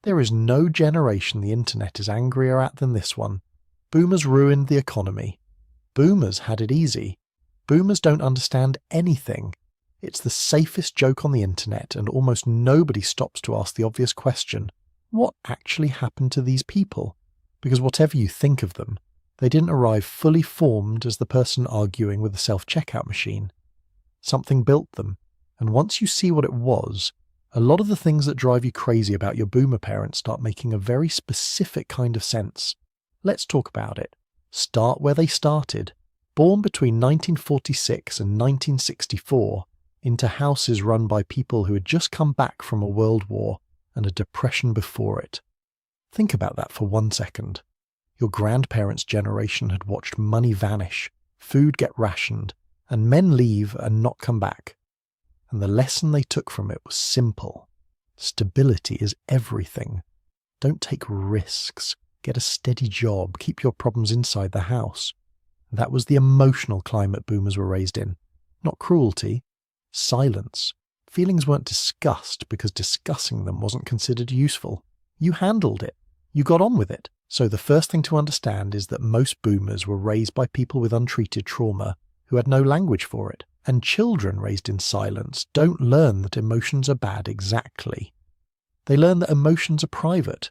There is no generation the internet is angrier at than this one. Boomers ruined the economy. Boomers had it easy. Boomers don't understand anything. It's the safest joke on the internet, and almost nobody stops to ask the obvious question, what actually happened to these people? Because whatever you think of them, they didn't arrive fully formed as the person arguing with the self-checkout machine. Something built them, and once you see what it was, a lot of the things that drive you crazy about your boomer parents start making a very specific kind of sense. Let's talk about it. Start where they started. Born between 1946 and 1964, into houses run by people who had just come back from a world war and a depression before it. Think about that for 1 second. Your grandparents' generation had watched money vanish, food get rationed, and men leave and not come back. And the lesson they took from it was simple. Stability is everything. Don't take risks. Get a steady job. Keep your problems inside the house. That was the emotional climate boomers were raised in. Not cruelty. Silence. Feelings weren't discussed because discussing them wasn't considered useful. You handled it. You got on with it. So the first thing to understand is that most boomers were raised by people with untreated trauma who had no language for it. And children raised in silence don't learn that emotions are bad exactly. They learn that emotions are private.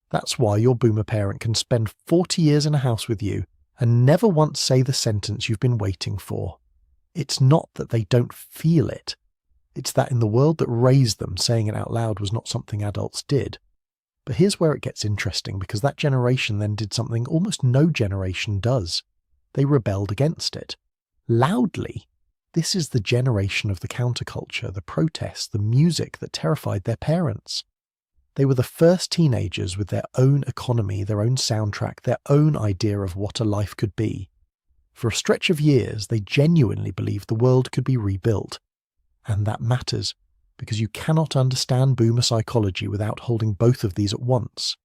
That's why your boomer parent can spend 40 years in a house with you and never once say the sentence you've been waiting for. It's not that they don't feel it. It's that in the world that raised them, saying it out loud was not something adults did. But here's where it gets interesting, because that generation then did something almost no generation does. They rebelled against it. Loudly. This is the generation of the counterculture, the protests, the music that terrified their parents. They were the first teenagers with their own economy, their own soundtrack, their own idea of what a life could be. For a stretch of years, they genuinely believed the world could be rebuilt. And that matters, because you cannot understand boomer psychology without holding both of these at once.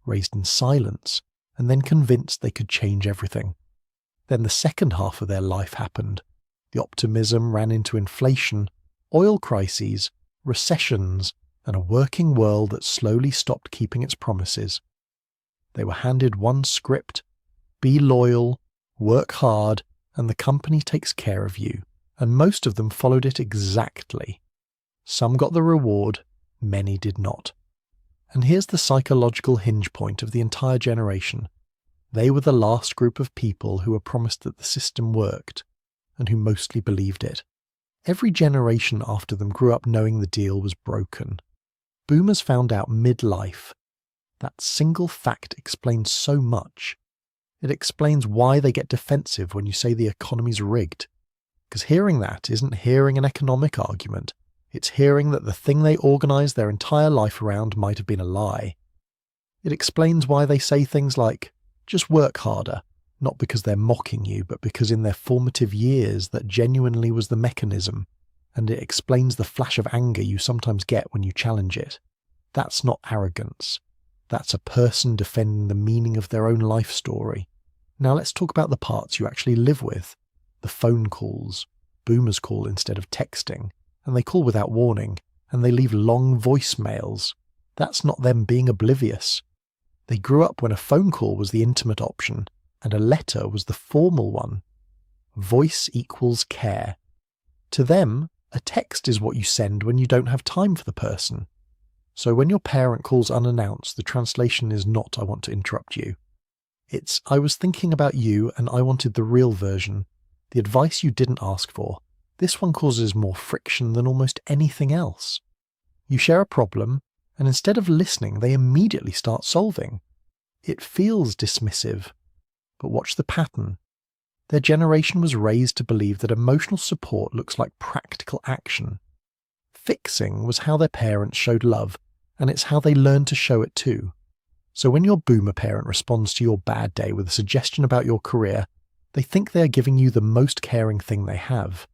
Raised in silence, and then convinced they could change everything. Then the second half of their life happened. The optimism ran into inflation, oil crises, recessions, and a working world that slowly stopped keeping its promises. They were handed one script: be loyal, work hard, and the company takes care of you. And most of them followed it exactly. Some got the reward, many did not. And here's the psychological hinge point of the entire generation. They were the last group of people who were promised that the system worked, and who mostly believed it. Every generation after them grew up knowing the deal was broken. Boomers found out midlife. That single fact explains so much. It explains why they get defensive when you say the economy's rigged. Because hearing that isn't hearing an economic argument. It's hearing that the thing they organised their entire life around might have been a lie. It explains why they say things like, just work harder, not because they're mocking you, but because in their formative years that genuinely was the mechanism, and it explains the flash of anger you sometimes get when you challenge it. That's not arrogance. That's a person defending the meaning of their own life story. Now let's talk about the parts you actually live with. The phone calls. Boomers call instead of texting, and they call without warning, and they leave long voicemails. That's not them being oblivious. They grew up when a phone call was the intimate option, and a letter was the formal one. Voice equals care. To them, a text is what you send when you don't have time for the person. So when your parent calls unannounced, the translation is not "I want to interrupt you." It's "I was thinking about you and I wanted the real version, the advice you didn't ask for." This one causes more friction than almost anything else. You share a problem, and instead of listening, they immediately start solving. It feels dismissive, but watch the pattern. Their generation was raised to believe that emotional support looks like practical action. Fixing was how their parents showed love, and it's how they learned to show it too. So when your boomer parent responds to your bad day with a suggestion about your career, they think they are giving you the most caring thing they have.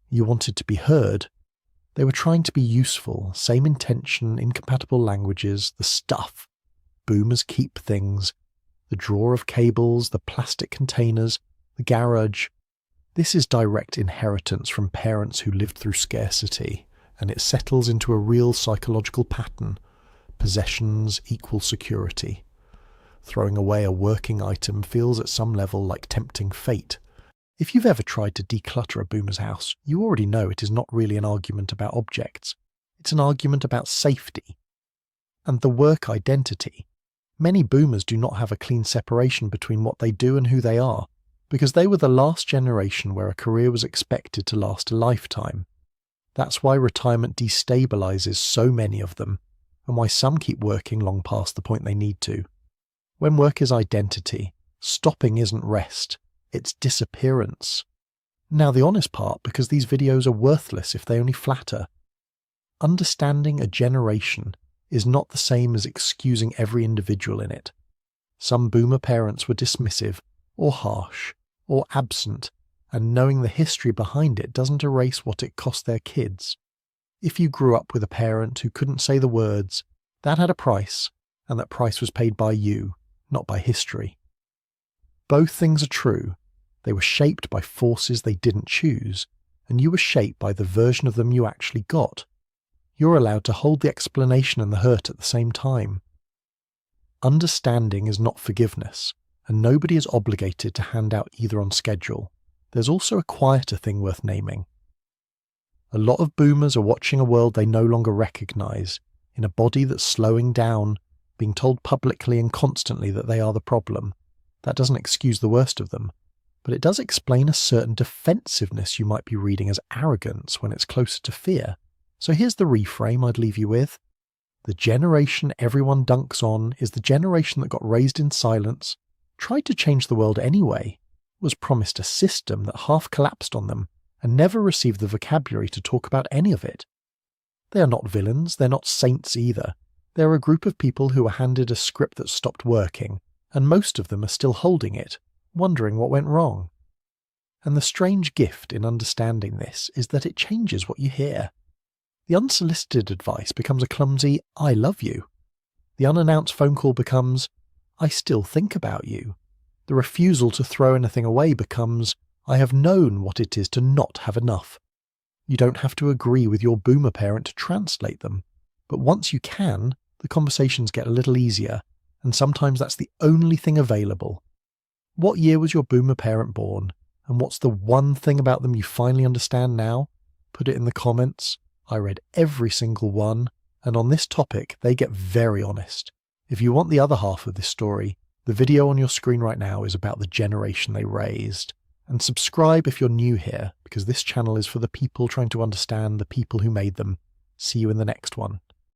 You wanted to be heard. They were trying to be useful, same intention, incompatible languages, the stuff. Boomers keep things. The drawer of cables, the plastic containers, the garage. This is direct inheritance from parents who lived through scarcity, and it settles into a real psychological pattern. Possessions equal security. Throwing away a working item feels at some level like tempting fate. If you've ever tried to declutter a boomer's house, you already know it is not really an argument about objects. It's an argument about safety. And the work identity. Many boomers do not have a clean separation between what they do and who they are, because they were the last generation where a career was expected to last a lifetime. That's why retirement destabilizes so many of them, and why some keep working long past the point they need to. When work is identity, stopping isn't rest, it's disappearance. Now the honest part, because these videos are worthless if they only flatter. Understanding a generation is not the same as excusing every individual in it. Some boomer parents were dismissive, or harsh, or absent, and knowing the history behind it doesn't erase what it cost their kids. If you grew up with a parent who couldn't say the words, that had a price, and that price was paid by you, not by history. Both things are true. They were shaped by forces they didn't choose, and you were shaped by the version of them you actually got. You're allowed to hold the explanation and the hurt at the same time. Understanding is not forgiveness, and nobody is obligated to hand out either on schedule. There's also a quieter thing worth naming. A lot of boomers are watching a world they no longer recognize, in a body that's slowing down, being told publicly and constantly that they are the problem. That doesn't excuse the worst of them, but it does explain a certain defensiveness you might be reading as arrogance when it's closer to fear. So here's the reframe I'd leave you with. The generation everyone dunks on is the generation that got raised in silence, tried to change the world anyway, was promised a system that half collapsed on them, and never received the vocabulary to talk about any of it. They are not villains, they're not saints either. They're a group of people who were handed a script that stopped working, and most of them are still holding it, wondering what went wrong. And the strange gift in understanding this is that it changes what you hear. The unsolicited advice becomes a clumsy, I love you. The unannounced phone call becomes, I still think about you. The refusal to throw anything away becomes, I have known what it is to not have enough. You don't have to agree with your boomer parent to translate them, but once you can, the conversations get a little easier, and sometimes that's the only thing available. What year was your boomer parent born, and what's the one thing about them you finally understand now? Put it in the comments. I read every single one, and on this topic they get very honest. If you want the other half of this story, the video on your screen right now is about the generation they raised. And subscribe if you're new here, because this channel is for the people trying to understand the people who made them. See you in the next one.